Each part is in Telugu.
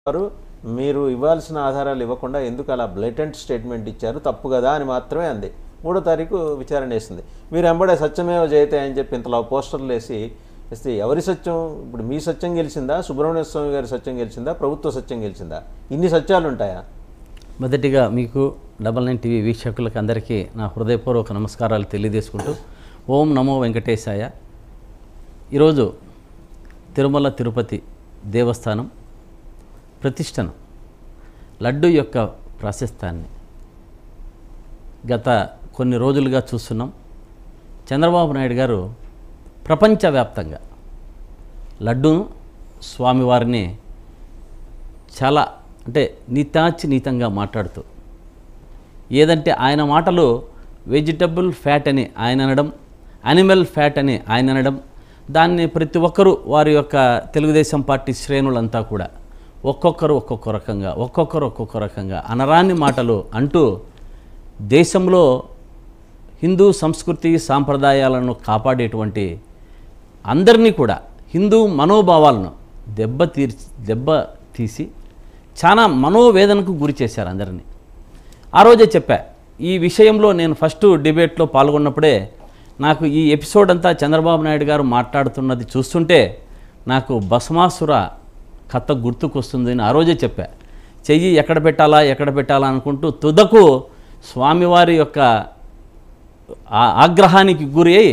వారు మీరు ఇవ్వాల్సిన ఆధారాలు ఇవ్వకుండా ఎందుకు అలా బ్లేటెంట్ స్టేట్మెంట్ ఇచ్చారు, తప్పు కదా అని మాత్రమే అంది. 3వ తారీఖు విచారణ వేసింది. మీరు ఎంబడే సత్యమేవ జయతే అని చెప్పి ఇంతలో పోస్టర్లు వేస్తే ఎవరి సత్యం? ఇప్పుడు మీ సత్యం గెలిచిందా, సుబ్రహ్మణ్య స్వామి గారి సత్యం గెలిచిందా, ప్రభుత్వ సత్యం గెలిచిందా? ఇన్ని సత్యాలు ఉంటాయా? మొదటిగా మీకు 99 టీవీ వీక్షకులకు అందరికీ నా హృదయపూర్వక నమస్కారాలు తెలియజేసుకుంటూ ఓం నమో వెంకటేశాయ. ఈరోజు తిరుమల తిరుపతి దేవస్థానం ప్రతిష్టను, లడ్డు యొక్క ప్రాశస్త్యాన్ని గత కొన్ని రోజులుగా చూస్తున్నాం. చంద్రబాబు నాయుడు గారు ప్రపంచవ్యాప్తంగా లడ్డూను, స్వామివారిని చాలా నీతంగా మాట్లాడుతూ, ఏదంటే ఆయన మాటలు వెజిటబుల్ ఫ్యాట్ అని ఆయన అనడం, యానిమల్ ఫ్యాట్ అని ఆయన అనడం, దాన్ని ప్రతి ఒక్కరూ వారి యొక్క తెలుగుదేశం పార్టీ శ్రేణులంతా కూడా ఒక్కొక్కరు ఒక్కొక్క రకంగా అనరాని మాటలు అంటూ దేశంలో హిందూ సంస్కృతి సాంప్రదాయాలను కాపాడేటువంటి అందరినీ కూడా హిందూ మనోభావాలను దెబ్బతీసి చాలా మనోవేదనకు గురి చేశారు అందరినీ. ఆ రోజే చెప్పా, ఈ విషయంలో నేను ఫస్ట్ డిబేట్లో పాల్గొన్నప్పుడే నాకు ఈ ఎపిసోడ్ అంతా చంద్రబాబు నాయుడు గారు మాట్లాడుతున్నది చూస్తుంటే నాకు భస్మాసుర కథ గుర్తుకొస్తుందని ఆ రోజే చెప్పా. చెయ్యి ఎక్కడ పెట్టాలా అనుకుంటూ తుదకు స్వామివారి యొక్క ఆగ్రహానికి గురి అయి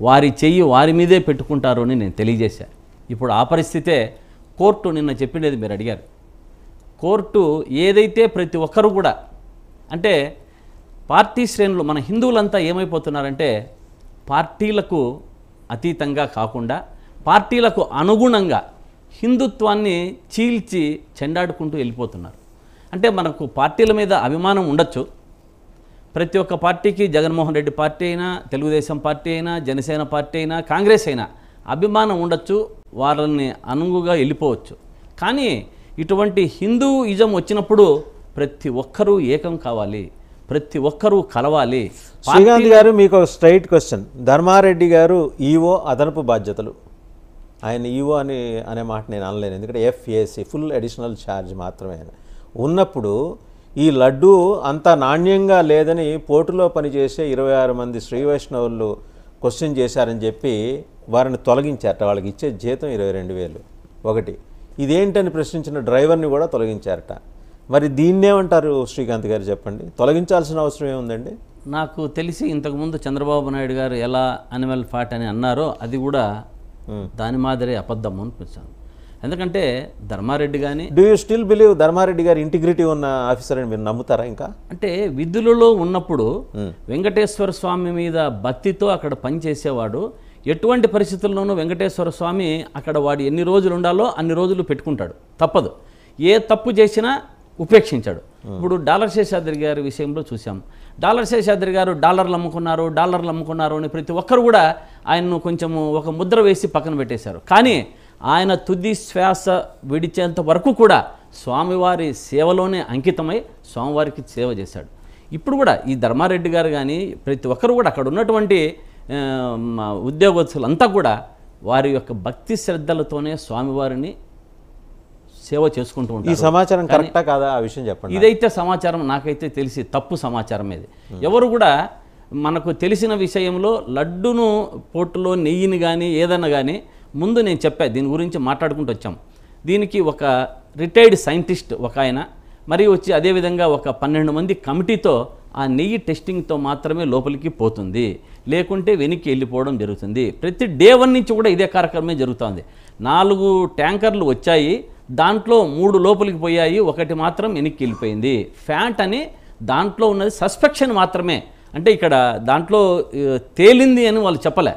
వారి చెయ్యి వారి మీదే పెట్టుకుంటారు అని నేను తెలియజేశా. ఇప్పుడు ఆ పరిస్థితే కోర్టు నిన్న చెప్పినది మీరు అడిగారు. కోర్టు ఏదైతే ప్రతి ఒక్కరు కూడా అంటే పార్టీ శ్రేణులు, మన హిందువులంతా ఏమైపోతున్నారంటే పార్టీలకు అతీతంగా కాకుండా పార్టీలకు అనుగుణంగా హిందుత్వాన్ని చీల్చి చెండాడుకుంటూ వెళ్ళిపోతున్నారు. అంటే మనకు పార్టీల మీద అభిమానం ఉండొచ్చు. ప్రతి ఒక్క పార్టీకి జగన్మోహన్ రెడ్డి పార్టీ అయినా, తెలుగుదేశం పార్టీ అయినా, జనసేన పార్టీ అయినా, కాంగ్రెస్ అయినా అభిమానం ఉండొచ్చు, వాళ్ళని అనుగుగా వెళ్ళిపోవచ్చు. కానీ ఇటువంటి హిందూయిజం వచ్చినప్పుడు ప్రతి ఒక్కరూ ఏకం కావాలి, ప్రతి ఒక్కరూ కలవాలి. శ్రీకాంత్ గారు, మీకు ఒక స్ట్రైట్ క్వశ్చన్. ధర్మారెడ్డి గారు ఈఓ అదనపు బాధ్యతలు, ఆయన ఈఓ అనే మాట నేను అనలేను, ఎందుకంటే FAC ఫుల్ అడిషనల్ ఛార్జ్ మాత్రమే ఆయన ఉన్నప్పుడు ఈ లడ్డు అంత నాణ్యంగా లేదని పోర్టులో పనిచేసే 26 మంది శ్రీ వైష్ణవులు క్వశ్చన్ చేశారని చెప్పి వారిని తొలగించారట. వాళ్ళకి ఇచ్చే జీతం 22,000. ఒకటి ఇదేంటని ప్రశ్నించిన డ్రైవర్ని కూడా తొలగించారట. మరి దీన్నేమంటారు శ్రీకాంత్ గారు, చెప్పండి. తొలగించాల్సిన అవసరం ఏముందండి? నాకు తెలిసి ఇంతకుముందు చంద్రబాబు నాయుడు గారు ఎలా యానిమల్ ఫ్యాట్ అని అన్నారో అది కూడా దాని మాదిరే అబద్ధం అనిపించాను. ఎందుకంటే ధర్మారెడ్డి కానీ, do you still believe Dharma Reddy గారు ఇంటిగ్రిటీ ఉన్న ఆఫీసర్ అని మీరు నమ్ముతారా? ఇంకా అంటే విధులలో ఉన్నప్పుడు వెంకటేశ్వర స్వామి మీద భక్తితో అక్కడ పనిచేసేవాడు. ఎటువంటి పరిస్థితుల్లోనూ వెంకటేశ్వర స్వామి అక్కడ వాడు ఎన్ని రోజులు ఉండాలో అన్ని రోజులు పెట్టుకుంటాడు, తప్పదు. ఏ తప్పు చేసినా ఉపేక్షించాడు. ఇప్పుడు డాలర్ శేషాద్రి గారి విషయంలో చూసాం. డాలర్ శేషాద్రి గారు డాలర్లు అమ్ముకున్నారు అని ప్రతి ఒక్కరు కూడా ఆయన్ను కొంచెము ఒక ముద్ర వేసి పక్కన పెట్టేశారు. కానీ ఆయన తుది శ్వాస విడిచేంత వరకు కూడా స్వామివారి సేవలోనే అంకితమై స్వామివారికి సేవ చేశాడు. ఇప్పుడు కూడా ఈ ధర్మారెడ్డి గారు కానీ ప్రతి ఒక్కరు కూడా అక్కడ ఉన్నటువంటి ఉద్యోగస్తులంతా కూడా వారి యొక్క భక్తి శ్రద్ధలతోనే స్వామివారిని సేవ చేసుకుంటూ ఉంటారు. ఈ సమాచారం కరెక్టా కాదా ఆ విషయం చెప్పండి. ఇదైతే సమాచారం నాకైతే తెలిసి తప్పు సమాచారం ఇది. ఎవరు కూడా మనకు తెలిసిన విషయంలో లడ్డును పోటులో నెయ్యిని కానీ ఏదన్నా కానీ ముందు నేను చెప్పా, దీని గురించి మాట్లాడుకుంటూ వచ్చాం. దీనికి ఒక రిటైర్డ్ సైంటిస్ట్ ఒక ఆయన మరియు వచ్చి అదేవిధంగా ఒక 12 మంది కమిటీతో ఆ నెయ్యి టెస్టింగ్తో మాత్రమే లోపలికి పోతుంది, లేకుంటే వెనక్కి వెళ్ళిపోవడం జరుగుతుంది. ప్రతి డే 1 నుంచి కూడా ఇదే కార్యక్రమమే జరుగుతుంది. 4 ట్యాంకర్లు వచ్చాయి, దాంట్లో 3 లోపలికి పోయాయి, 1 మాత్రం వెనక్కి వెళ్ళిపోయింది. ఫ్యాట్ అని దాంట్లో ఉన్నది సస్పెక్షన్ మాత్రమే, అంటే ఇక్కడ దాంట్లో తేలింది అని వాళ్ళు చెప్పలే.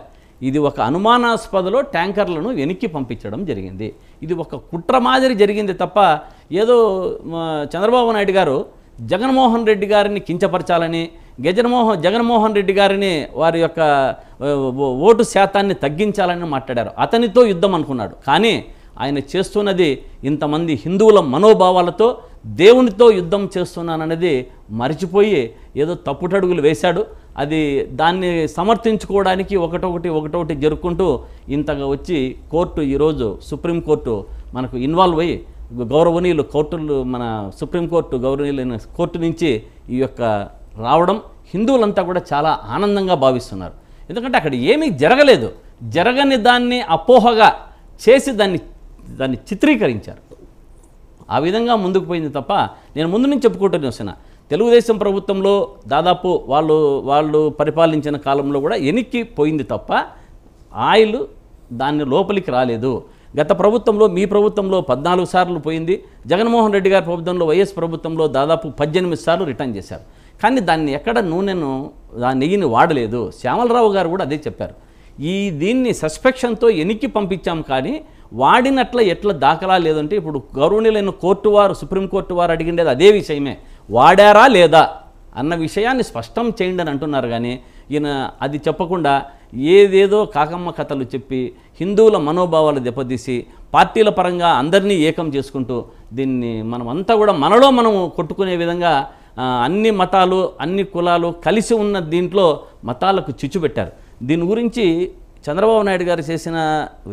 ఇది ఒక అనుమానాస్పదలో ట్యాంకర్లను వెనక్కి పంపించడం జరిగింది. ఇది ఒక కుట్ర మాదిరి జరిగింది తప్ప ఏదో చంద్రబాబు నాయుడు గారు జగన్మోహన్ రెడ్డి గారిని కించపరచాలని, జగన్మోహన్ రెడ్డి గారిని వారి యొక్క ఓటు శాతాన్ని తగ్గించాలని మాట్లాడారు. అతనితో యుద్ధం అనుకున్నాడు. కానీ ఆయన చేస్తున్నది ఇంతమంది హిందువుల మనోభావాలతో దేవునితో యుద్ధం చేస్తున్నానన్నది మర్చిపోయి ఏదో తప్పుటడుగులు వేశాడు. అది దాన్ని సమర్థించుకోవడానికి ఒకటొకటి జరుపుకుంటూ ఇంతగా వచ్చి కోర్టు ఈరోజు సుప్రీంకోర్టు మనకు ఇన్వాల్వ్ అయ్యి గౌరవనీయులు కోర్టులు మన సుప్రీంకోర్టు గౌరవనీయులైన కోర్టు నుంచి ఈ యొక్క రావడం హిందువులంతా కూడా చాలా ఆనందంగా భావిస్తున్నారు. ఎందుకంటే అక్కడ ఏమీ జరగలేదు, జరగని దాన్ని అపోహగా చేసి దాన్ని చిత్రీకరించారు. ఆ విధంగా ముందుకు పోయింది తప్ప నేను ముందు నుంచి చెప్పుకుంటూనే వస్తున్నా, తెలుగుదేశం ప్రభుత్వంలో దాదాపు వాళ్ళు పరిపాలించిన కాలంలో కూడా ఎనిక్కి పోయింది తప్ప ఆయిల్ దాన్ని లోపలికి రాలేదు. గత ప్రభుత్వంలో మీ ప్రభుత్వంలో 14 సార్లు పోయింది, జగన్మోహన్ రెడ్డి గారి ప్రభుత్వంలో వైఎస్ ప్రభుత్వంలో దాదాపు 18 సార్లు రిటర్న్ చేశారు. కానీ దాన్ని ఎక్కడ నెయ్యిని వాడలేదు. శ్యామలరావు గారు కూడా అదే చెప్పారు. దీన్ని సస్పెక్షన్తో ఎనిక్కి పంపించాం కానీ వాడినట్ల ఎట్లా దాఖలా లేదంటే ఇప్పుడు గౌరవనీయులైన కోర్టు వారు సుప్రీంకోర్టు వారు అడిగిండేది అదే విషయమే, వాడారా లేదా అన్న విషయాన్ని స్పష్టం చేయండి అని అంటున్నారు. కానీ ఈయన అది చెప్పకుండా ఏదేదో కాకమ్మ కథలు చెప్పి హిందువుల మనోభావాలు దెబ్బతీసి పార్టీల పరంగా అందరినీ ఏకం చేసుకుంటూ దీన్ని మనమంతా కూడా మనలో మనము కొట్టుకునే విధంగా అన్ని మతాలు అన్ని కులాలు కలిసి ఉన్న దీంట్లో మతాలకు చిచ్చు పెట్టారు. దీని గురించి చంద్రబాబు నాయుడు గారు చేసిన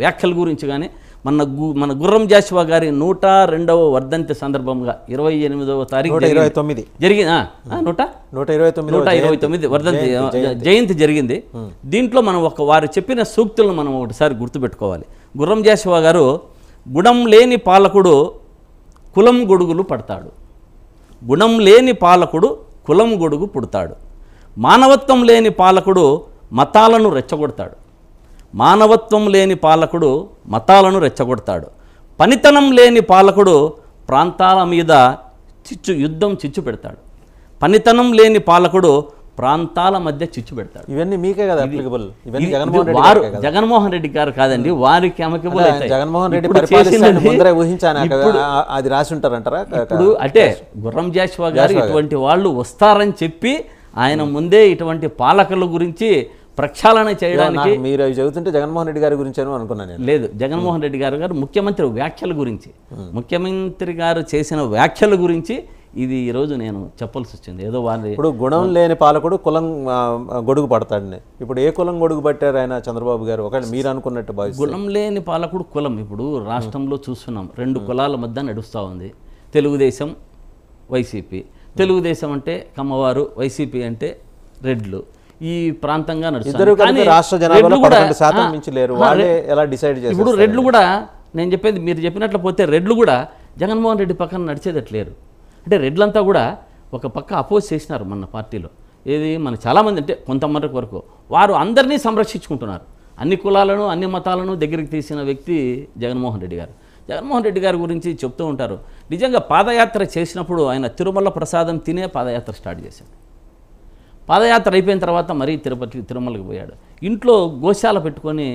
వ్యాఖ్యల గురించి కానీ మన గుర్రం జాషువా గారి 102వ వర్ధంతి సందర్భంగా 28వ తారీఖు జరిగింది 129 వర్ధంతి జయంతి జరిగింది. దీంట్లో మనం వారు చెప్పిన సూక్తులను మనం ఒకటిసారి గుర్తుపెట్టుకోవాలి. గుర్రం జాషువా గారు, గుణం లేని పాలకుడు కులం గొడుగులు పడతాడు, గుణం లేని పాలకుడు కులం గొడుగు పుడతాడు, మానవత్వం లేని పాలకుడు మతాలను రెచ్చగొడతాడు, మానవత్వం లేని పాలకుడు మతాలను రెచ్చగొడతాడు, పనితనం లేని పాలకుడు ప్రాంతాల మీద యుద్ధం చిచ్చు పెడతాడు, పనితనం లేని పాలకుడు ప్రాంతాల మధ్య చిచ్చు పెడతాడు. ఇవన్నీ మీకే కదా అప్లికబుల్? వారు జగన్మోహన్ రెడ్డి గారు కాదండి, వారికి అమకబుల్ అవుతాయి. జగన్మోహన్ రెడ్డి పరిపాలిస్తానని ముందరే ఊహించాను, అది రాసి ఉంటారంటారా? ఇప్పుడు అంటే గుర్రం జాషువా గారు ఇటువంటి వాళ్ళు వస్తారని చెప్పి ఆయన ముందే ఇటువంటి పాలకుల గురించి ప్రక్షాళన చేయడానికి మీరు అవి చదువుతుంటే జగన్మోహన్ రెడ్డి గారి గురించి అనుకున్నాను. లేదు, జగన్మోహన్ రెడ్డి గారు ముఖ్యమంత్రి వ్యాఖ్యల గురించి, ముఖ్యమంత్రి గారు చేసిన వ్యాఖ్యల గురించి ఇది ఈరోజు నేను చెప్పాల్సి వచ్చింది. ఏదో వాళ్ళు ఇప్పుడు గుణం లేని పాలకుడు కులం గొడుగు పడతాడని, ఇప్పుడు ఏ కులం గొడుగు పట్టారు ఆయన చంద్రబాబు గారు? ఒకవేళ మీరు అనుకున్నట్టు భావిస్తారు. గుణం లేని పాలకుడు కులం ఇప్పుడు రాష్ట్రంలో చూస్తున్నాం, 2 కులాల మధ్య నడుస్తూ ఉంది. తెలుగుదేశం వైసీపీ, తెలుగుదేశం అంటే కమ్మవారు, వైసీపీ అంటే రెడ్లు. ఈ ప్రాంతంగా నడుస్తుంది. రాష్ట్ర జనాభాలో 11% మించి లేరు. వాళ్ళే ఎలా డిసైడ్ చేస్తారు? ఇప్పుడు రెడ్లు కూడా నేను చెప్పేది మీరు చెప్పినట్లు పోతే రెడ్లు కూడా జగన్మోహన్ రెడ్డి పక్కన నడిచేదట్లేరు. అంటే రెడ్లంతా కూడా ఒక పక్క అపోజ్ చేసినారు మన పార్టీలో. ఏది మన చాలామంది అంటే కొంతమంది వరకు వారు అందరినీ సంరక్షించుకుంటున్నారు. అన్ని కులాలను అన్ని మతాలను దగ్గరికి తీసిన వ్యక్తి జగన్మోహన్ రెడ్డి గారు. జగన్మోహన్ రెడ్డి గారి గురించి చెప్తూ ఉంటారు. నిజంగా పాదయాత్ర చేసినప్పుడు ఆయన తిరుమల ప్రసాదం తినే పాదయాత్ర స్టార్ట్ చేశాడు. పాదయాత్ర అయిపోయిన తర్వాత మరీ తిరుమలకి పోయాడు. ఇంట్లో గోశాల పెట్టుకొని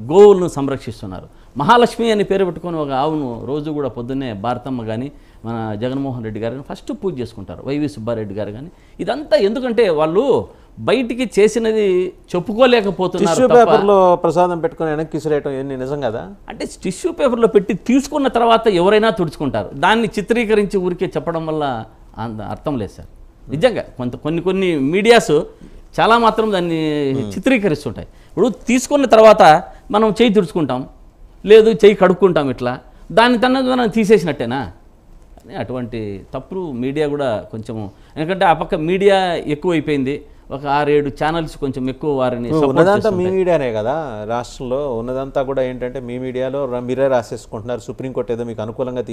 గోవులను సంరక్షిస్తున్నారు. మహాలక్ష్మి అని పేరు పెట్టుకొని ఒక ఆవును రోజు కూడా పొద్దున్నే భారతమ్మ కానీ మన జగన్మోహన్ రెడ్డి గారు ఫస్ట్ పూజ చేసుకుంటారు, వైవి సుబ్బారెడ్డి గారు కానీ. ఇదంతా ఎందుకంటే వాళ్ళు బయటికి చేసినది చెప్పుకోలేకపోతున్నారు. టిష్యూ పేపర్లో ప్రసాదం పెట్టుకొని వెనక్కి విసిరేయటం ఇవన్నీ నిజం కదా? అంటే టిష్యూ పేపర్లో పెట్టి తీసుకున్న తర్వాత ఎవరైనా తుడుచుకుంటారు. దాన్ని చిత్రీకరించి ఊరికే చెప్పడం వల్ల అర్థం లేదు సార్. నిజంగా కొన్ని మీడియాస్ చాలా మాత్రం దాన్ని చిత్రీకరిస్తుంటాయి. ఇప్పుడు తీసుకున్న తర్వాత మనం చేయి తుడుచుకుంటాం, లేదు చేయి కడుక్కుంటాం, ఇట్లా దాన్ని మనం తీసేసినట్టేనా అని అటువంటి తప్పుడు మీడియా కూడా కొంచెము. ఎందుకంటే ఆ పక్క మీడియా ఎక్కువైపోయింది, ఒక 6-7 ఛానల్స్ కొంచెం ఎక్కువ వారిని ఉన్నదంతా మీ మీడియానే కదా రాష్ట్రంలో ఉన్నదంతా కూడా ఏంటంటే మీ మీడియాలో మీరే రాసేసుకుంటున్నారు. సుప్రీంకోర్టు ఏదో మీకు అనుకూలంగా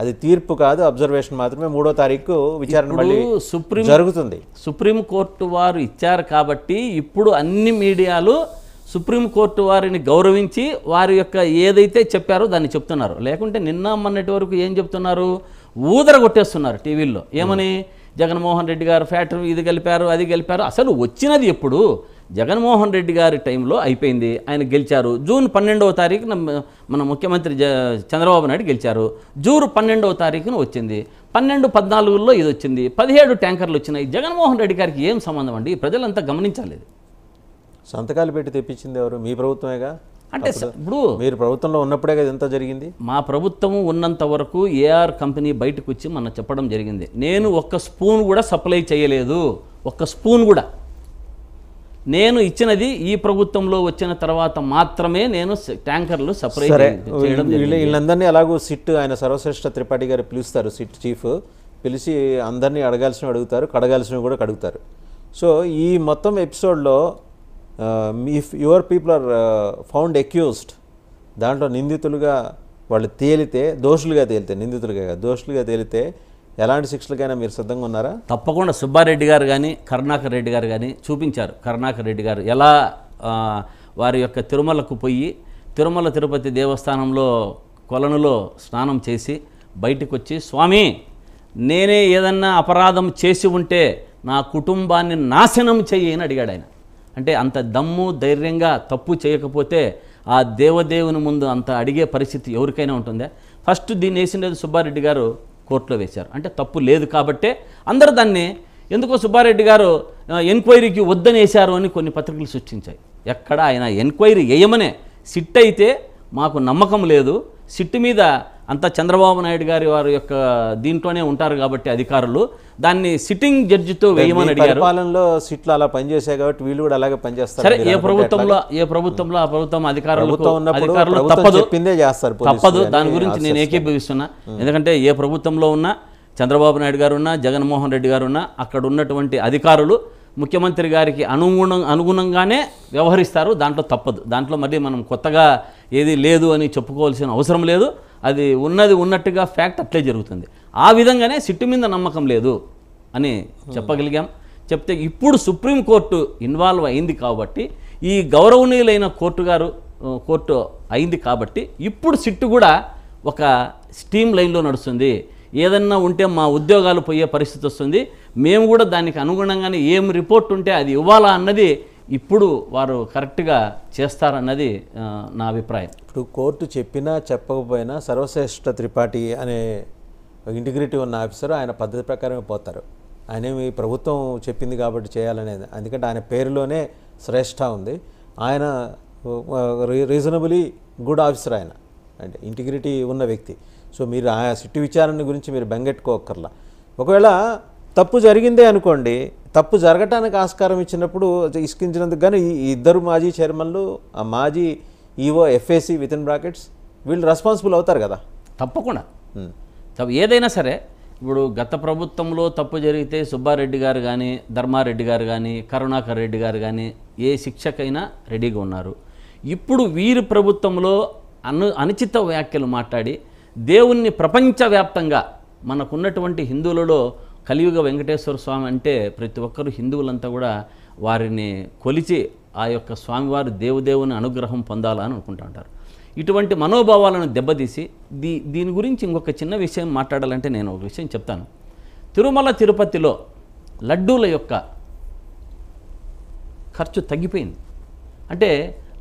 అది తీర్పు కాదు, అబ్జర్వేషన్ మాత్రమే. 3వ తారీఖు విచారణ మళ్ళీ జరుగుతుంది. సుప్రీంకోర్టు వారు ఇచ్చారు కాబట్టి ఇప్పుడు అన్ని మీడియాలు సుప్రీంకోర్టు వారిని గౌరవించి వారి యొక్క ఏదైతే చెప్పారో దాన్ని చెప్తున్నారు. లేకుంటే నిన్న మొన్నటి వరకు ఏం చెప్తున్నారు? ఊదర కొట్టేస్తున్నారు టీవీల్లో. ఏమని? జగన్మోహన్ రెడ్డి గారు ఫ్యాక్టరీ ఇది కలిపారు అది కలిపారు. అసలు వచ్చినది ఎప్పుడు? జగన్మోహన్ రెడ్డి గారి టైంలో అయిపోయింది. ఆయన గెలిచారు. జూన్ 12వ తారీఖున మన ముఖ్యమంత్రి చంద్రబాబు నాయుడు గెలిచారు. జూన్ 12వ తారీఖున వచ్చింది. 12-14లో ఇది వచ్చింది. 17 ట్యాంకర్లు వచ్చినాయి. జగన్మోహన్ రెడ్డి గారికి ఏం సంబంధం అండి? ప్రజలంతా గమనించాలి. సంతకాలు పెట్టి తెప్పించింది ఎవరు? మీ ప్రభుత్వమేగా. అంటే ఇప్పుడు మీరు ప్రభుత్వంలో ఉన్నప్పుడే కదా ఎంత జరిగింది? మా ప్రభుత్వం ఉన్నంత వరకు ఏఆర్ కంపెనీ బయటకు వచ్చి మన చెప్పడం జరిగింది. నేను ఒక్క స్పూన్ కూడా సప్లై చేయలేదు, ఒక్క స్పూన్ కూడా. నేను ఇచ్చినది ఈ ప్రభుత్వంలో వచ్చిన తర్వాత మాత్రమే నేను ట్యాంకర్లు సపరేట్ సరే, చేయడం జరిగింది. వీళ్ళందరినీ అలాగూ సిట్ ఆయన సర్వశ్రేష్ఠ త్రిపాఠి గారు పిలుస్తారు, సిట్ చీఫ్ పిలిచి అందరినీ అడగాల్సినవి అడుగుతారు, కడగాల్సినవి కూడా కడుగుతారు. సో ఈ మొత్తం ఎపిసోడ్లో if your people are found accused, దాంట్లో నిందితులుగా వాళ్ళు తేలితే, దోషులుగా తేలితే, నిందితులుగా కాదు, దోషులుగా తేలితే ఎలాంటి శిక్షలకైనా మీరు సిద్ధంగా ఉన్నారా? తప్పకుండా సుబ్బారెడ్డి గారు కానీ కరుణాకర్ రెడ్డి గారు కానీ చూపించారు. కరుణాకర్ రెడ్డి గారు ఎలా వారి యొక్క తిరుమలకు పోయి తిరుమల తిరుపతి దేవస్థానంలో కొలనులో స్నానం చేసి బయటకు వచ్చి, స్వామి నేనే ఏదన్నా అపరాధం చేసి ఉంటే నా కుటుంబాన్ని నాశనం చెయ్యి అని అడిగాడు ఆయన. అంటే అంత దమ్ము ధైర్యంగా తప్పు చేయకపోతే ఆ దేవదేవుని ముందు అంత అడిగే పరిస్థితి ఎవరికైనా ఉంటుందా? ఫస్ట్ దీన్ని వేసినది సుబ్బారెడ్డి గారు కోర్టులో వేశారు. అంటే తప్పు లేదు కాబట్టే అందరూ దాన్ని ఎందుకో సుబ్బారెడ్డి గారు ఎంక్వైరీకి వద్దని వేశారు అని కొన్ని పత్రికలు సృష్టించాయి. ఎక్కడ ఆయన ఎంక్వైరీ వేయమనే, సిట్ అయితే మాకు నమ్మకం లేదు, సిట్ మీద అంతా చంద్రబాబు నాయుడు గారి వారి యొక్క దీంట్లోనే ఉంటారు కాబట్టి అధికారులు దాన్ని సిట్టింగ్ జడ్జితో వేయమని అడిగారు. పరిపాలనలో సిట్లు అలా పనిచేసాయి కాబట్టి వీళ్ళు కూడా అలాగే పనిచేస్తారు. సరే, ఏ ప్రభుత్వంలో ఆ ప్రభుత్వం అధికారులు చెప్పిందే చేస్తారు, తప్పదు. దాని గురించి నేను ఏకీభవిస్తున్నా. ఎందుకంటే ఏ ప్రభుత్వంలో ఉన్నా, చంద్రబాబు నాయుడు గారు ఉన్నా, జగన్మోహన్ రెడ్డి గారు ఉన్నా, అక్కడ ఉన్నటువంటి అధికారులు ముఖ్యమంత్రి గారికి అనుగుణంగానే వ్యవహరిస్తారు. దాంట్లో తప్పదు. దాంట్లో మళ్ళీ మనం కొత్తగా ఏది లేదు అని చెప్పుకోవాల్సిన అవసరం లేదు. అది ఉన్నది ఉన్నట్టుగా ఫ్యాక్ట్ అట్లే జరుగుతుంది. ఆ విధంగానే సిట్టు మీద నమ్మకం లేదు అని చెప్పగలిగాం. చెప్తే ఇప్పుడు సుప్రీంకోర్టు ఇన్వాల్వ్ అయింది కాబట్టి, ఈ గౌరవనీయులైన కోర్టు అయింది కాబట్టి ఇప్పుడు సిట్టు కూడా ఒక స్టీమ్ లైన్లో నడుస్తుంది. ఏదన్నా ఉంటే మా ఉద్యోగాలు పోయే పరిస్థితి వస్తుంది, మేము కూడా దానికి అనుగుణంగానే ఏం రిపోర్ట్ ఉంటే అది ఇవ్వాలా అన్నది ఇప్పుడు వారు కరెక్ట్గా చేస్తారన్నది నా అభిప్రాయం. ఇప్పుడు కోర్టు చెప్పినా చెప్పకపోయినా సర్వశ్రేష్ఠ త్రిపాఠి అనే ఇంటిగ్రిటీ ఉన్న ఆఫీసర్ ఆయన పద్ధతి ప్రకారమే పోతారు. ఆయనేమి ప్రభుత్వం చెప్పింది కాబట్టి చేయాలనేది, ఎందుకంటే ఆయన పేరులోనే శ్రేష్ఠ ఉంది. ఆయన రీజనబుల్లీ గుడ్ ఆఫీసర్, ఆయన అంటే ఇంటిగ్రిటీ ఉన్న వ్యక్తి. సో మీరు ఆ సిట్టు విచారణ గురించి మీరు బెంగెట్టుకోకర్లా. ఒకవేళ తప్పు జరిగిందే అనుకోండి, తప్పు జరగటానికి ఆస్కారం ఇచ్చినప్పుడు ఇసుకించినందుకు కానీ ఈ ఇద్దరు మాజీ చైర్మన్లు, ఆ మాజీ ఈవో ఎఫ్ఏసి వితిన్ బ్రాకెట్స్ వీళ్ళు రెస్పాన్సిబుల్ అవుతారు కదా. తప్పకుండా. ఏదైనా సరే ఇప్పుడు గత ప్రభుత్వంలో తప్పు జరిగితే సుబ్బారెడ్డి గారు కానీ, ధర్మారెడ్డి గారు కానీ, కరుణాకర్ రెడ్డి గారు కానీ ఏ శిక్షకైనా రెడీగా ఉన్నారు. ఇప్పుడు వీరి ప్రభుత్వంలో అనుచిత వ్యాఖ్యలు మాట్లాడి దేవుణ్ణి ప్రపంచవ్యాప్తంగా మనకున్నటువంటి హిందువులలో కలియుగ వెంకటేశ్వర స్వామి అంటే ప్రతి ఒక్కరు హిందువులంతా కూడా వారిని కొలిచి ఆ యొక్క స్వామివారు దేవుని అనుగ్రహం పొందాలని అనుకుంటూ ఉంటారు. ఇటువంటి మనోభావాలను దెబ్బతీసి దీని గురించి ఇంకొక చిన్న విషయం మాట్లాడాలంటే నేను ఒక విషయం చెప్తాను. తిరుమల తిరుపతిలో లడ్డూల యొక్క ఖర్చు తగ్గిపోయింది. అంటే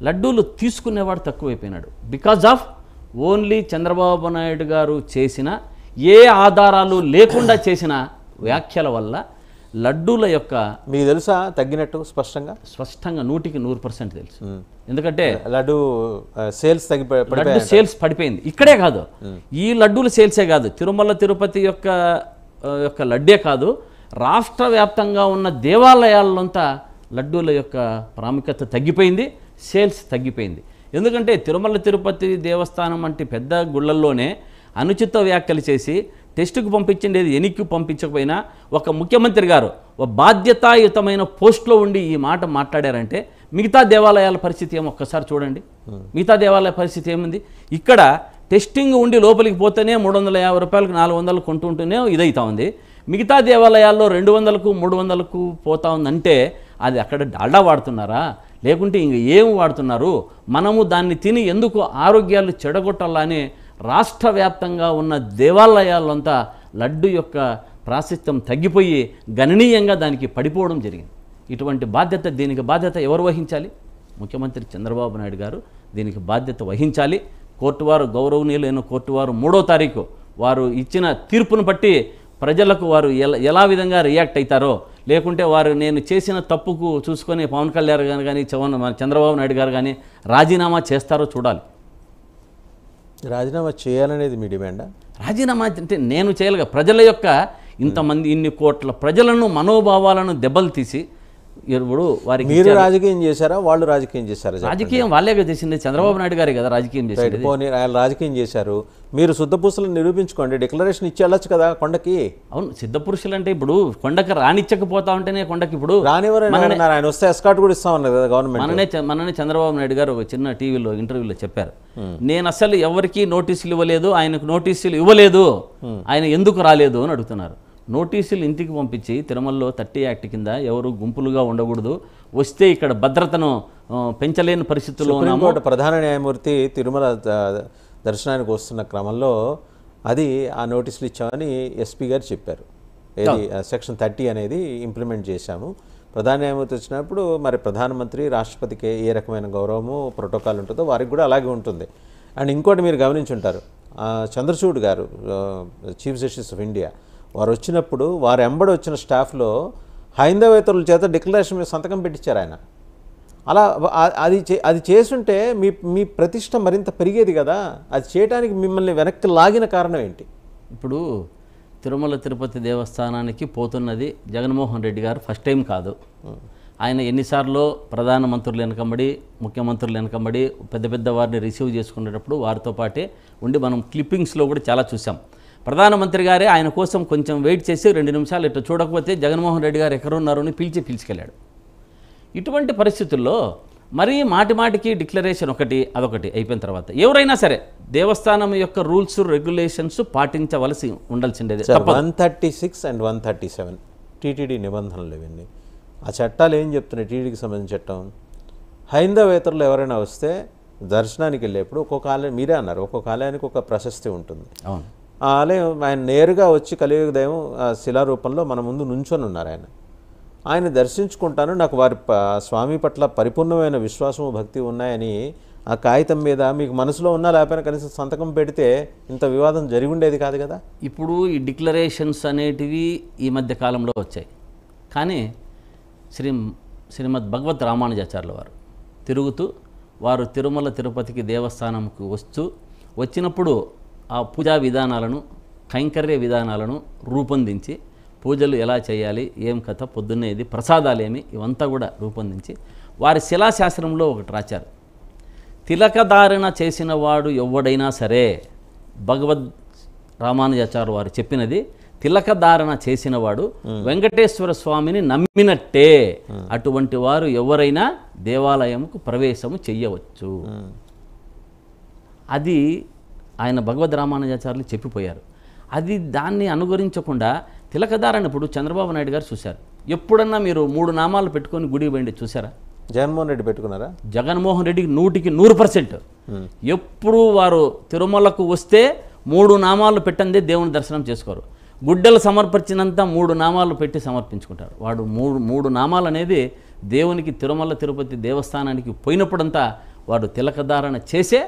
లడ్డూలు తీసుకునేవాడు తక్కువైపోయినాడు. Because of only Chandrababu Naidu గారు చేసిన ఏ ఆధారాలు లేకుండా చేసిన వ్యాఖ్యల వల్ల లడ్డూల యొక్క మీకు తెలుసా తగ్గినట్టు స్పష్టంగా 100% తెలుసు. ఎందుకంటే లడ్డు సేల్స్ లడ్డు సేల్స్ పడిపోయింది. ఇక్కడే కాదు, ఈ లడ్డూల సేల్సే కాదు, తిరుమల తిరుపతి యొక్క లడ్డే కాదు, రాష్ట్ర వ్యాప్తంగా ఉన్న దేవాలయాలంతా లడ్డూల యొక్క ప్రాముఖ్యత తగ్గిపోయింది, సేల్స్ తగ్గిపోయింది. ఎందుకంటే తిరుమల తిరుపతి దేవస్థానం వంటి పెద్ద గుళ్ళల్లోనే అనుచిత వ్యాఖ్యలు చేసి టెస్టుకు పంపించిండేది ఎన్నికకు పంపించకపోయినా ఒక ముఖ్యమంత్రి గారు ఒక బాధ్యతాయుతమైన పోస్ట్లో ఉండి ఈ మాట మాట్లాడారంటే మిగతా దేవాలయాల పరిస్థితి ఏమో ఒక్కసారి చూడండి. మిగతా దేవాలయ పరిస్థితి ఏముంది? ఇక్కడ టెస్టింగ్ ఉండి లోపలికి పోతేనే 350 రూపాయలకు 400 కొంటుంటేనే ఇదవుతా ఉంది. మిగతా దేవాలయాల్లో 200కు 300కు పోతా ఉందంటే అది అక్కడ డాల్డా వాడుతున్నారా లేకుంటే ఇంక ఏం వాడుతున్నారు? మనము దాన్ని తిని ఎందుకు ఆరోగ్యాలు చెడగొట్టాలని రాష్ట్ర వ్యాప్తంగా ఉన్న దేవాలయాలంతా లడ్డు యొక్క ప్రాశస్త్యం తగ్గిపోయి గణనీయంగా దానికి పడిపోవడం జరిగింది. ఇటువంటి దీనికి బాధ్యత ఎవరు వహించాలి? ముఖ్యమంత్రి చంద్రబాబు నాయుడు గారు దీనికి బాధ్యత వహించాలి. కోర్టు వారు, గౌరవనీయులైన కోర్టు వారు 3వ తారీఖు వారు ఇచ్చిన తీర్పును బట్టి ప్రజలకు వారు ఎలా విధంగా రియాక్ట్ అవుతారో, లేకుంటే వారు నేను చేసిన తప్పుకు చూసుకొని పవన్ కళ్యాణ్ గారు కానీ చంద్రబాబు నాయుడు గారు కానీ రాజీనామా చేస్తారో చూడాలి. రాజీనామా చేయాలనేది మీ డిమాండా? రాజీనామా అంటే నేను చేయలేక ప్రజల యొక్క ఇన్ని కోట్ల ప్రజలను మనోభావాలను దెబ్బలు తీసి ఇప్పుడు వారికి మీరు రాజకీయం చేశారా, వాళ్ళు రాజకీయం చేశారా? రాజకీయం వాళ్ళేగా చేసింది, చంద్రబాబు నాయుడు గారే కదా రాజకీయం చేసింది. పోనీ ఆయన రాజకీయం చేశారు, మీరు శుద్ధపూసలను నిరూపించుకోండి, డిక్లరేషన్ ఇచ్చి వెళ్ళొచ్చు కదా కొండకి. అవును, సిద్ధపురుషులు అంటే ఇప్పుడు కొండకి రానిచ్చకపోతా ఉంటేనే కొండకి ఇప్పుడు రానివ్వరని ఆయన వస్తే ఎస్కాట్ కూడా ఇస్తామన్నారు కదా గవర్నమెంట్. మననే చంద్రబాబు నాయుడు గారు ఒక చిన్న టీవీలో ఇంటర్వ్యూలో చెప్పారు, నేను అసలు ఎవరికి నోటీసులు ఇవ్వలేదు, ఆయనకు నోటీసులు ఇవ్వలేదు, ఆయన ఎందుకు రాలేదు అని అడుగుతున్నారు. నోటీసులు ఇంటికి పంపించి తిరుమలలో 30 యాక్ట్ కింద ఎవరు గుంపులుగా ఉండకూడదు, వస్తే ఇక్కడ భద్రతను పెంచలేని పరిస్థితుల్లో ఉన్నాము. ప్రధాన న్యాయమూర్తి తిరుమల దర్శనానికి వస్తున్న క్రమంలో అది ఆ నోటీసులు ఇచ్చామని ఎస్పీ గారు చెప్పారు. ఏది సెక్షన్ 30 అనేది ఇంప్లిమెంట్ చేశాము. ప్రధాన న్యాయమూర్తి వచ్చినప్పుడు మరి ప్రధానమంత్రి రాష్ట్రపతికి ఏ రకమైన గౌరవము ప్రోటోకాల్ ఉంటుందో వారికి కూడా అలాగే ఉంటుంది. అండ్ ఇంకోటి మీరు గమనించుంటారు, చంద్రచూడ్ గారు చీఫ్ జస్టిస్ ఆఫ్ ఇండియా వారు వచ్చినప్పుడు వారు ఎంబడి వచ్చిన స్టాఫ్లో హైందవేతరుల చేత డిక్లరేషన్ మీద సంతకం పెట్టించారు ఆయన. అలా అది చేస్తుంటే మీ ప్రతిష్ట మరింత పెరిగేది కదా. అది చేయడానికి మిమ్మల్ని వెనక్కి లాగిన కారణం ఏంటి? ఇప్పుడు తిరుమల తిరుపతి దేవస్థానానికి పోతున్నది జగన్మోహన్ రెడ్డి గారు ఫస్ట్ టైం కాదు. ఆయన ఎన్నిసార్లు ప్రధానమంత్రులు వెనకబడి, ముఖ్యమంత్రులు వెనకబడి పెద్ద పెద్ద వారిని రిసీవ్ చేసుకునేటప్పుడు వారితో పాటే ఉండి మనం క్లిప్పింగ్స్లో కూడా చాలా చూసాం. ప్రధానమంత్రి గారే ఆయన కోసం కొంచెం వెయిట్ చేసి 2 నిమిషాలు ఇట్లా చూడకపోతే జగన్మోహన్ రెడ్డి గారు ఎక్కడున్నారు అని పిలిచుకెళ్ళాడు. ఇటువంటి పరిస్థితుల్లో మరీ మాటిమాటికి డిక్లరేషన్ అదొకటి అయిపోయిన తర్వాత ఎవరైనా సరే దేవస్థానం యొక్క రూల్స్ రెగ్యులేషన్స్ పాటించవలసి ఉండాల్సిండేది. 136 and 137 టీటీడీ నిబంధనలు ఇవన్నీ. ఆ చట్టాలు ఏం చెప్తున్నాయి? టీటీడీకి సంబంధించిన చట్టం, హైందవేతరులు ఎవరైనా వస్తే దర్శనానికి వెళ్ళేప్పుడు ఒక్కొక్క ఆలయం, మీరే అన్నారు ఒక్కొక్క ఆలయానికి ఒక ప్రశస్తి ఉంటుంది. అవును, ఆ ఆలయం ఆయన నేరుగా వచ్చి కలియుగ దైవం శిలారూపంలో మన ముందు నుంచొని ఉన్నారు. ఆయన దర్శించుకుంటాను, నాకు వారి స్వామి పట్ల పరిపూర్ణమైన విశ్వాసము భక్తి ఉన్నాయని ఆ కాగితం మీద మీకు మనసులో ఉన్నా లేకపోయినా కనీసం సంతకం పెడితే ఇంత వివాదం జరిగి ఉండేది కాదు కదా. ఇప్పుడు ఈ డిక్లరేషన్స్ అనేటివి ఈ మధ్య కాలంలో వచ్చాయి. కానీ శ్రీమద్ భగవద్ రామానుజాచార్యుల వారు తిరుగుతూ వారు తిరుమల తిరుపతికి దేవస్థానంకు వచ్చినప్పుడు ఆ పూజా విధానాలను, కైంకర్య విధానాలను రూపొందించి పూజలు ఎలా చేయాలి, ఏం కథ, పొద్దున్నేది ప్రసాదాలేమి, ఇవంతా కూడా రూపొందించి వారి శిలాశాస్త్రంలో ఒకటి రాశారు. తిలకధారణ చేసిన వాడు ఎవడైనా సరే, భగవద్ రామానుజాచార్య వారు చెప్పినది, తిలకధారణ చేసిన వాడు వెంకటేశ్వర స్వామిని నమ్మినట్టే, అటువంటి వారు ఎవరైనా దేవాలయంకు ప్రవేశము చెయ్యవచ్చు. అది ఆయన భగవద్ రామానుజాచార్యులు చెప్పిపోయారు. దాన్ని అనుగురించకుండా తిలకధారణ ఇప్పుడు చంద్రబాబు నాయుడు గారు చూశారు. ఎప్పుడన్నా మీరు 3 నామాలు పెట్టుకొని గుడి పోయింది చూసారా? జగన్మోహన్ రెడ్డి పెట్టుకున్నారా? జగన్మోహన్ రెడ్డికి 100% ఎప్పుడు వారు తిరుమలకు వస్తే 3 నామాలు పెట్టందే దేవుని దర్శనం చేసుకోరు. గుడ్డలు సమర్పించినంత 3 నామాలు పెట్టి సమర్పించుకుంటారు. వాడు 3 నామాలు అనేది దేవునికి తిరుమల తిరుపతి దేవస్థానానికి పోయినప్పుడంతా వాడు తిలకధారణ చేసే,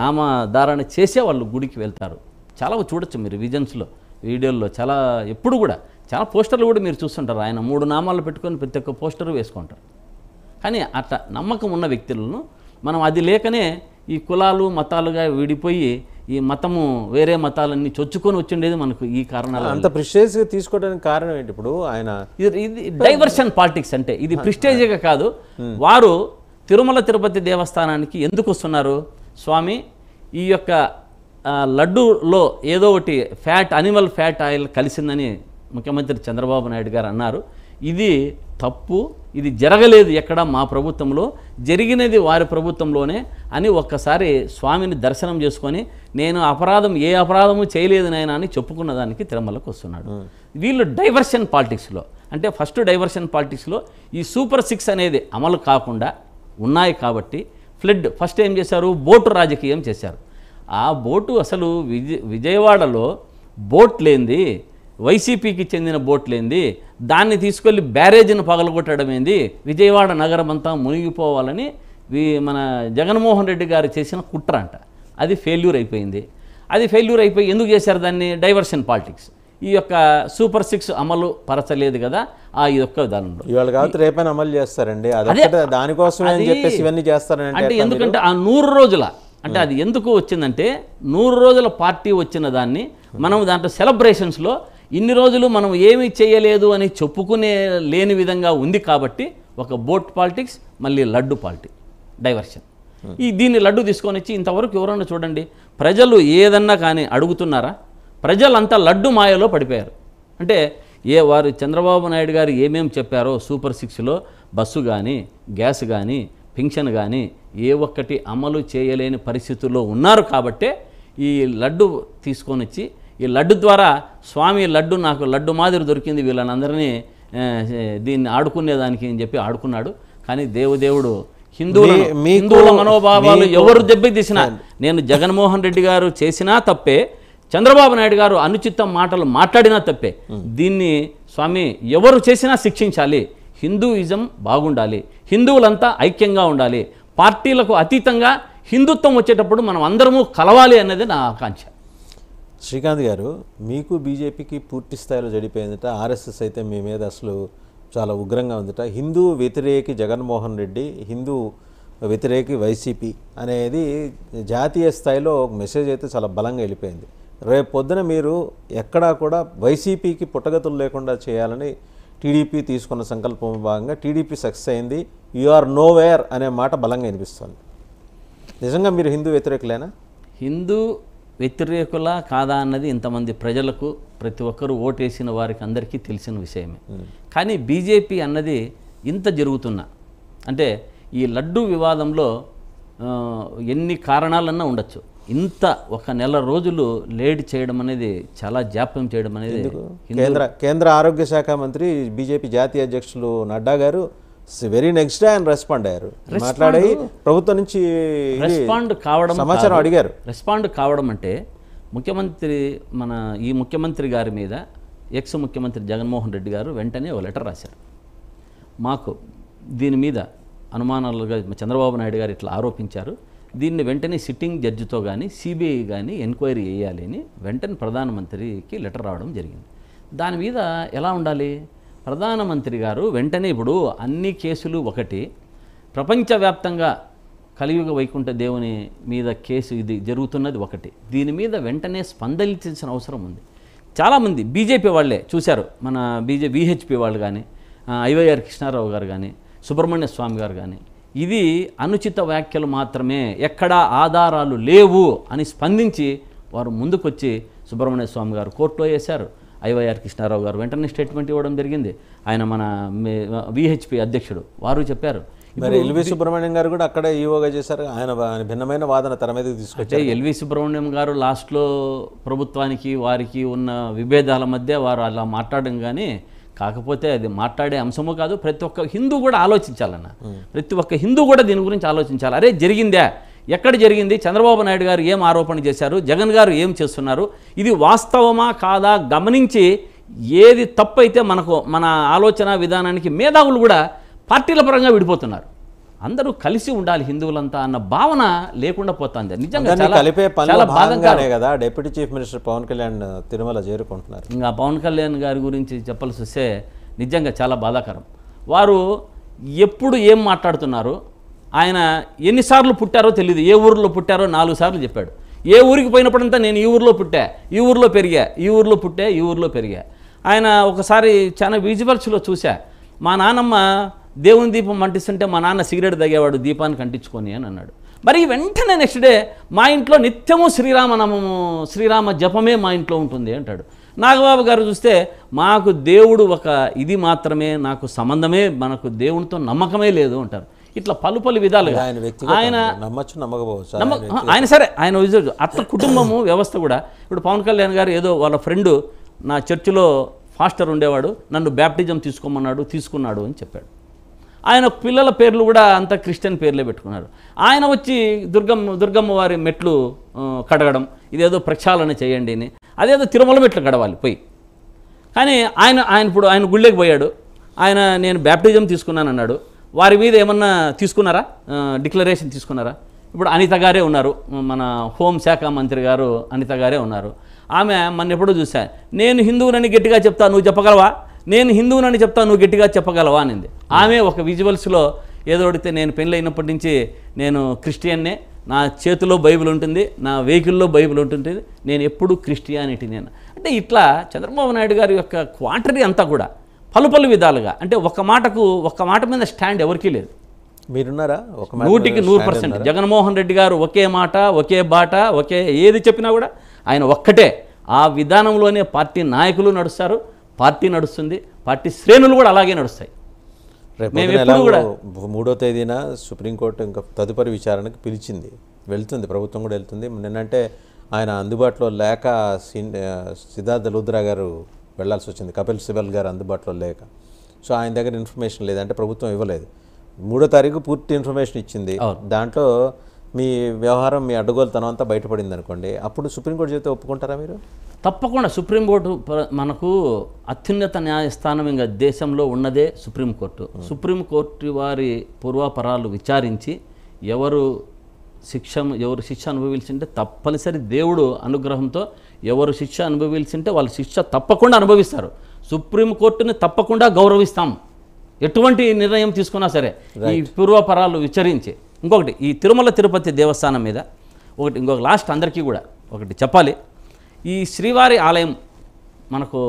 నామధారణ చేసే వాళ్ళు గుడికి వెళ్తారు. చాలా చూడొచ్చు మీరు విజన్స్లో, వీడియోల్లో చాలా ఎప్పుడు కూడా చాలా పోస్టర్లు కూడా మీరు చూస్తుంటారు. ఆయన 3 నామాలు పెట్టుకొని ప్రతి ఒక్క పోస్టరు వేసుకుంటారు. కానీ అట్లా నమ్మకం ఉన్న వ్యక్తులను మనం అది లేకనే ఈ కులాలు మతాలుగా విడిపోయి ఈ మతము వేరే మతాలన్నీ చొచ్చుకొని వచ్చిండేది మనకు ఈ కారణాలు. అంత ప్రిస్టేజ్గా తీసుకోవడానికి కారణం ఏంటి? ఇప్పుడు ఆయన ఇది డైవర్షన్ పాలిటిక్స్ అంటే ఇది ప్రిస్టేజ్గా కాదు. వారు తిరుమల తిరుపతి దేవస్థానానికి ఎందుకు వస్తున్నారు? స్వామి, ఈ యొక్క లడ్డూలో ఏదో ఒకటి అనిమల్ ఫ్యాట్ ఆయిల్ కలిసిందని ముఖ్యమంత్రి చంద్రబాబు నాయుడు గారు అన్నారు. ఇది తప్పు, ఇది జరగలేదు ఎక్కడ మా ప్రభుత్వంలో, జరిగినది వారి ప్రభుత్వంలోనే అని ఒక్కసారి స్వామిని దర్శనం చేసుకొని నేను ఏ అపరాధము చేయలేదు నాయనా అని చెప్పుకున్న దానికి తిరుమలకు వస్తున్నాడు. వీళ్ళు డైవర్షన్ పాలిటిక్స్లో, అంటే ఫస్ట్ డైవర్షన్ పాలిటిక్స్లో ఈ సూపర్ 6 అనేది అమలు కాకుండా ఉన్నాయి కాబట్టి ఫస్ట్ ఏం చేశారు? బోటు రాజకీయం చేశారు. ఆ బోటు అసలు విజయవాడలో బోట్ లేంది, వైసీపీకి చెందిన బోట్ లేంది, దాన్ని తీసుకెళ్ళి బ్యారేజీని పగలగొట్టడం ఏంది, విజయవాడ నగరం అంతా మునిగిపోవాలని మన జగన్మోహన్ రెడ్డి గారు చేసిన కుట్ర అంట. అది ఫెయిల్యూర్ అయిపోయింది. ఎందుకు చేశారు దాన్ని? Diversion politics. ఈ యొక్క సూపర్ 6 అమలు పరచలేదు కదా ఆ యొక్క విధానంలో. ఇవాళ కాదు రేపైనా అమలు చేస్తారండి, దానికోసం ఇవన్నీ చేస్తారంటే. అంటే ఎందుకంటే ఆ 100 రోజుల అంటే అది ఎందుకు వచ్చిందంటే 100 రోజుల పార్టీ వచ్చిన దాన్ని మనం దాంట్లో సెలబ్రేషన్స్లో ఇన్ని రోజులు మనం ఏమీ చేయలేదు అని చెప్పుకునే లేని విధంగా ఉంది కాబట్టి ఒక బోట్ పాలిటిక్స్, మళ్ళీ లడ్డు పాలిటిక్స్, డైవర్షన్. దీన్ని లడ్డు తీసుకొని వచ్చి ఇంతవరకు ఎవరన్నా చూడండి, ప్రజలు ఏదన్నా కానీ అడుగుతున్నారా? ప్రజలంతా లడ్డు మాయలో పడిపోయారు. అంటే వారు చంద్రబాబు నాయుడు గారు ఏమేమి చెప్పారో సూపర్ 6లో బస్సు కానీ, గ్యాస్ కానీ, పింఛన్ కానీ ఏ ఒక్కటి అమలు చేయలేని పరిస్థితుల్లో ఉన్నారు. కాబట్టే ఈ లడ్డు తీసుకొని వచ్చి, ఈ లడ్డు ద్వారా స్వామి లడ్డు నాకు లడ్డు మాదిరి దొరికింది వీళ్ళనందరినీ దీన్ని ఆడుకునేదానికి అని చెప్పి ఆడుకున్నాడు. కానీ దేవుడు హిందువుల మనోభావాలు ఎవరు దెబ్బతీసినా, నేను జగన్మోహన్ రెడ్డి గారు చేసినా తప్పే, చంద్రబాబు నాయుడు గారు అనుచిత మాటలు మాట్లాడినా తప్పే. దీన్ని స్వామి ఎవరు చేసినా శిక్షించాలి. హిందూయిజం బాగుండాలి, హిందువులంతా ఐక్యంగా ఉండాలి, పార్టీలకు అతీతంగా హిందుత్వం వచ్చేటప్పుడు మనం అందరము కలవాలి అన్నది నా ఆకాంక్ష. శ్రీకాంత్ గారు, మీకు బీజేపీకి పూర్తి స్థాయిలో జడిపోయిందట. ఆర్ఎస్ఎస్ అయితే మీ మీద అసలు చాలా ఉగ్రంగా ఉందట. హిందూ వ్యతిరేకి జగన్మోహన్ రెడ్డి, హిందూ వ్యతిరేకి వైసీపీ అనేది జాతీయ స్థాయిలో ఒక మెసేజ్ అయితే చాలా బలంగా వెళ్ళిపోయింది. రేపు పొద్దున మీరు ఎక్కడా కూడా వైసీపీకి పుట్టగతులు లేకుండా చేయాలని టీడీపీ తీసుకున్న సంకల్పం భాగంగా టీడీపీ సక్సెస్ అయింది. యు ఆర్ నో వేర్ అనే మాట బలంగా వినిపిస్తుంది. నిజంగా మీరు హిందూ వ్యతిరేకులేనా? హిందూ వ్యతిరేకులా కాదా అన్నది ఇంతమంది ప్రజలకు, ప్రతి ఒక్కరూ ఓటేసిన వారికి అందరికీ తెలిసిన విషయమే. కానీ బీజేపీ అన్నది ఇంత జరుగుతున్నా, అంటే ఈ లడ్డు వివాదంలో ఎన్ని కారణాలన్నా ఉండొచ్చు, ఇంత ఒక నెల రోజులు లేట్ చేయడం అనేది, చాలా జాప్యం చేయడం అనేది. కేంద్ర ఆరోగ్య శాఖ మంత్రి బీజేపీ జాతీయ అధ్యక్షులు నడ్డా గారు వెరీ నెక్స్ట్ డే ఆయన రెస్పాండ్ అయ్యారు, మాట్లాడి ప్రభుత్వం నుంచి రెస్పాండ్ కావడం, సమాచారం అడిగారు. రెస్పాండ్ కావడం అంటే ముఖ్యమంత్రి, ఈ ముఖ్యమంత్రి గారి మీద ఎక్స్ ముఖ్యమంత్రి జగన్మోహన్ రెడ్డి గారు వెంటనే ఓ లెటర్ రాశారు. మాకు దీని మీద అనుమానాలుగా చంద్రబాబు నాయుడు గారు ఇట్లా ఆరోపించారు, దీన్ని వెంటనే సిట్టింగ్ జడ్జితో కానీ సిబిఐ కానీ ఎంక్వైరీ చేయాలి అని వెంటనే ప్రధానమంత్రికి లెటర్ రావడం జరిగింది. దాని మీద ఎలా ఉండాలి? ప్రధానమంత్రి గారు వెంటనే, ఇప్పుడు అన్ని కేసులు ఒకటి, ప్రపంచవ్యాప్తంగా కలియుగ వైకుంఠ దేవుని మీద కేసు ఇది జరుగుతున్నది ఒకటి, దీని మీద వెంటనే స్పందించాల్సిన అవసరం ఉంది. చాలామంది బీజేపీ వాళ్ళే చూశారు, మన విహెచ్పి వాళ్ళు కానీ, ఐవైఆర్ కృష్ణారావు గారు కానీ, సుబ్రహ్మణ్య స్వామి గారు కానీ, ఇది అనుచిత వ్యాఖ్యలు మాత్రమే, ఎక్కడా ఆధారాలు లేవు అని స్పందించి వారు ముందుకొచ్చి సుబ్రహ్మణ్య స్వామి గారు కోర్టులో వేశారు. ఐవైఆర్ కృష్ణారావు గారు వెంటనే స్టేట్మెంట్ ఇవ్వడం జరిగింది. ఆయన మన విహెచ్పి అధ్యక్షుడు వారు చెప్పారు. మరి ఎల్వి సుబ్రహ్మణ్యం గారు కూడా అక్కడే ఈవోగా చేశారు. ఆయన భిన్నమైన వాదన తెర మీదకి తీసుకొచ్చారు. ఎల్వి సుబ్రహ్మణ్యం గారు లాస్ట్లో ప్రభుత్వానికి వారికి ఉన్న విభేదాల మధ్య వారు అలా మాట్లాడడం, కానీ కాకపోతే అది మాట్లాడే అంశము కాదు. ప్రతి ఒక్క హిందూ కూడా ఆలోచించాలన్న, ప్రతి ఒక్క హిందూ కూడా దీని గురించి ఆలోచించాలి. అరే జరిగిందా, ఎక్కడ జరిగింది, చంద్రబాబు నాయుడు గారు ఏం ఆరోపణ చేశారు, జగన్ గారు ఏం చేస్తున్నారు, ఇది వాస్తవమా కాదా గమనించి ఏది తప్పు అయితే మన ఆలోచన విధానానికి మేధావులు కూడా పార్టీల పరంగా విడిపోతున్నారు. అందరూ కలిసి ఉండాలి హిందువులంతా అన్న భావన లేకుండా పోతుంది. నిజంగా చాలా బాధగానే కదా deputy chief minister Pawan Kalyan Tirumala చేరుకుంటున్నారు. ఇంకా పవన్ కళ్యాణ్ గారి గురించి చెప్పాల్సి వస్తే నిజంగా చాలా బాధాకరం. వారు ఎప్పుడు ఏం మాట్లాడుతున్నారు, ఆయన ఎన్నిసార్లు పుట్టారో తెలియదు, ఏ ఊరిలో పుట్టారో 4 సార్లు చెప్పాడు. ఏ ఊరికి పోయినప్పుడంతా నేను ఈ ఊరిలో పుట్టా, ఈ ఊరిలో పెరిగా, ఈ ఊరిలో పుట్టా, ఈ ఊరిలో పెరిగా. ఆయన ఒకసారి చాలా విజువల్స్లో చూసా, మా నాన్నమ్మ దేవుని దీపం అంటిస్తుంటే మా నాన్న సిగరెట్ తాగేవాడు దీపానికి అంటించుకొని అని అన్నాడు. మరి వెంటనే నెక్స్ట్ డే మా ఇంట్లో నిత్యము శ్రీరామనామము, శ్రీరామ జపమే మా ఇంట్లో ఉంటుంది అంటాడు. నాగబాబు గారు చూస్తే మాకు దేవుడు ఒక ఇది మాత్రమే, నాకు సంబంధమే, మనకు దేవునితో నమ్మకమే లేదు అంటారు. ఇట్లా పలు విధాలుగా ఆయన ఆయన సరే ఆయన అట్లా కుటుంబము వ్యవస్థ కూడా. ఇప్పుడు పవన్ కళ్యాణ్ గారు ఏదో వాళ్ళ ఫ్రెండు నా చర్చిలో ఫాస్టర్ ఉండేవాడు, నన్ను బ్యాప్టిజం తీసుకోమన్నాడు, తీసుకున్నాడు అని చెప్పాడు. ఆయన పిల్లల పేర్లు కూడా అంతా క్రిస్టియన్ పేర్లే పెట్టుకున్నారు. ఆయన వచ్చి దుర్గమ్మ వారి మెట్లు కడగడం, ఇదేదో ప్రక్షాళన చేయండి అని, అదేదో తిరుమల మెట్లు కడవాలి పోయి. కానీ ఇప్పుడు ఆయన గుళ్ళకి పోయాడు, ఆయన నేను బ్యాప్టిజం తీసుకున్నాను అన్నాడు. వారి మీద ఏమన్నా తీసుకున్నారా, డిక్లరేషన్ తీసుకున్నారా? ఇప్పుడు అనిత గారే ఉన్నారు, మన హోంశాఖ మంత్రి గారు అనిత గారే ఉన్నారు. ఆమె మన ఎప్పుడూ చూసా, నేను హిందువునని గట్టిగా చెప్తా నువ్వు చెప్పగలవా, నేను హిందువునని చెప్తా నువ్వు గట్టిగా చెప్పగలవా అనింది. ఆమె ఒక విజువల్స్లో ఏదో అడిగితే, నేను పెళ్ళి అయినప్పటి నుంచి నేను క్రిస్టియన్నే, నా చేతిలో బైబిల్ ఉంటుంది, నా వెహికల్లో బైబిల్ ఉంటుంది, నేను ఎప్పుడు క్రిస్టియానిటీ నేను అంటే. ఇట్లా చంద్రబాబు నాయుడు గారి యొక్క క్వార్టరీ అంతా కూడా పలు విధాలుగా. అంటే ఒక్క మాట మీద స్టాండ్ ఎవరికీ లేదు. మీరున్నారా? ఒక మాట 100% జగన్మోహన్ రెడ్డి గారు ఒకే మాట, ఒకే బాట, ఏది చెప్పినా కూడా ఆయన ఒక్కటే. ఆ విధానంలోనే పార్టీ నాయకులు నడుస్తారు, పార్టీ నడుస్తుంది, పార్టీ శ్రేణులు కూడా అలాగే నడుస్తాయి. రేపు 3వ తేదీన సుప్రీంకోర్టు ఇంకా తదుపరి విచారణకు పిలిచింది, వెళ్తుంది, ప్రభుత్వం కూడా వెళ్తుంది. నిన్నంటే ఆయన అందుబాటులో లేక సిద్ధార్థ లూథ్రా గారు వెళ్లాల్సి వచ్చింది, కపిల్ సిబల్ గారు అందుబాటులో లేక. సో ఆయన దగ్గర ఇన్ఫర్మేషన్ లేదంటే ప్రభుత్వం ఇవ్వలేదు. 3వ తారీఖు పూర్తి ఇన్ఫర్మేషన్ ఇచ్చింది. దాంట్లో మీ వ్యవహారం, మీ అడ్డగోలుతనం అంతా బయటపడింది అనుకోండి, అప్పుడు సుప్రీంకోర్టు చెప్తే ఒప్పుకుంటారా మీరు? తప్పకుండా. సుప్రీంకోర్టు మనకు అత్యున్నత న్యాయస్థానం ఇంకా దేశంలో ఉన్నదే సుప్రీంకోర్టు. సుప్రీంకోర్టు వారి పూర్వాపరాలు విచారించి ఎవరు శిక్ష అనుభవించింటే తప్పనిసరి దేవుడు అనుగ్రహంతో ఎవరు శిక్ష అనుభవించింటే వాళ్ళ శిక్ష తప్పకుండా అనుభవిస్తారు. సుప్రీంకోర్టుని తప్పకుండా గౌరవిస్తాం, ఎటువంటి నిర్ణయం తీసుకున్నా సరే ఈ పూర్వాపరాలు విచారించి. ఇంకొకటి, ఈ తిరుమల తిరుపతి దేవస్థానం మీద ఇంకొక లాస్ట్ అందరికీ కూడా ఒకటి చెప్పాలి. ఈ శ్రీవారి ఆలయం, మనకు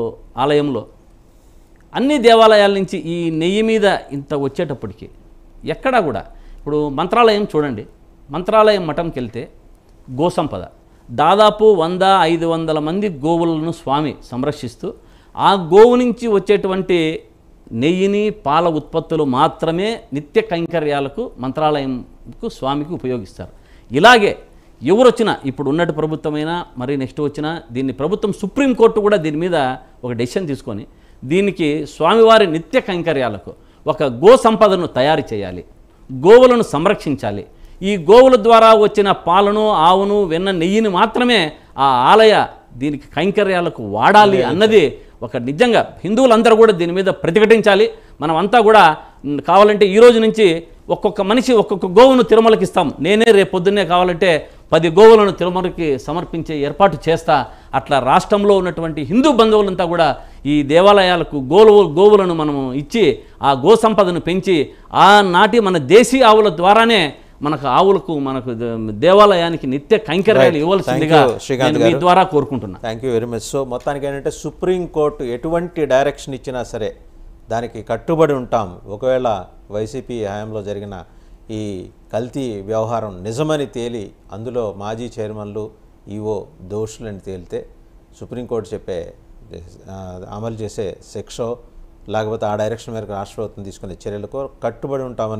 ఆలయంలో అన్ని దేవాలయాల నుంచి ఈ నెయ్యి మీద ఇంత వచ్చేటప్పటికి ఎక్కడా కూడా, ఇప్పుడు మంత్రాలయం చూడండి, మంత్రాలయం మఠంకి వెళ్తే గోసంపద దాదాపు 100-500 మంది గోవులను స్వామి సంరక్షిస్తూ ఆ గోవు నుంచి వచ్చేటువంటి నెయ్యిని, పాల ఉత్పత్తులు మాత్రమే నిత్య కైంకర్యాలకు మంత్రాలయంకు స్వామికి ఉపయోగిస్తారు. ఇలాగే ఎవరు వచ్చినా, ఇప్పుడు ఉన్నట్టు ప్రభుత్వమైనా మరి నెక్స్ట్ వచ్చినా, దీన్ని ప్రభుత్వం సుప్రీంకోర్టు కూడా దీని మీద ఒక డెసిషన్ తీసుకొని దీనికి స్వామివారి నిత్య కైంకర్యాలకు ఒక గో సంపదను తయారు చేయాలి, గోవులను సంరక్షించాలి. ఈ గోవుల ద్వారా వచ్చిన పాలను, ఆవును, వెన్న, నెయ్యిని మాత్రమే ఆ ఆలయ దీనికి కైంకర్యాలకు వాడాలి అన్నది ఒక నిజంగా హిందువులందరూ కూడా దీని మీద ప్రతిఘటించాలి. మనం అంతా కూడా కావాలంటే ఈ రోజు నుంచి ఒక్కొక్క మనిషి ఒక్కొక్క గోవును తిరుమలకి ఇస్తాం. నేనే రేపు పొద్దున్నే కావాలంటే 10 గోవులను తిరుమలకి సమర్పించే ఏర్పాటు చేస్తా. అట్లా రాష్ట్రంలో ఉన్నటువంటి హిందూ బంధువులంతా కూడా ఈ దేవాలయాలకు గోవులను మనము ఇచ్చి ఆ గో సంపదను పెంచి ఆనాటి మన దేశీ ఆవుల ద్వారానే మనకు దేవాలయానికి నిత్య కైంకర్యాలు ఇవ్వాల్సిందిగా మీ ద్వారా కోరుకుంటున్నా. Thank you very much. So మొత్తానికి ఏంటంటే సుప్రీంకోర్టు ఎటువంటి డైరెక్షన్ ఇచ్చినా సరే దానికి కట్టుబడి ఉంటాం. ఒకవేళ వైసీపీ హయాంలో జరిగిన ఈ కల్తీ వ్యవహారం నిజమని తేలి అందులో మాజీ చైర్మన్లు, ఈవో దోషులని తేలితే సుప్రీంకోర్టు అమలు చేసే శిక్ష లేకపోతే ఆ డైరెక్షన్ మేరకు రాష్ట్ర ప్రభుత్వం తీసుకునే చర్యలకు కట్టుబడి ఉంటామని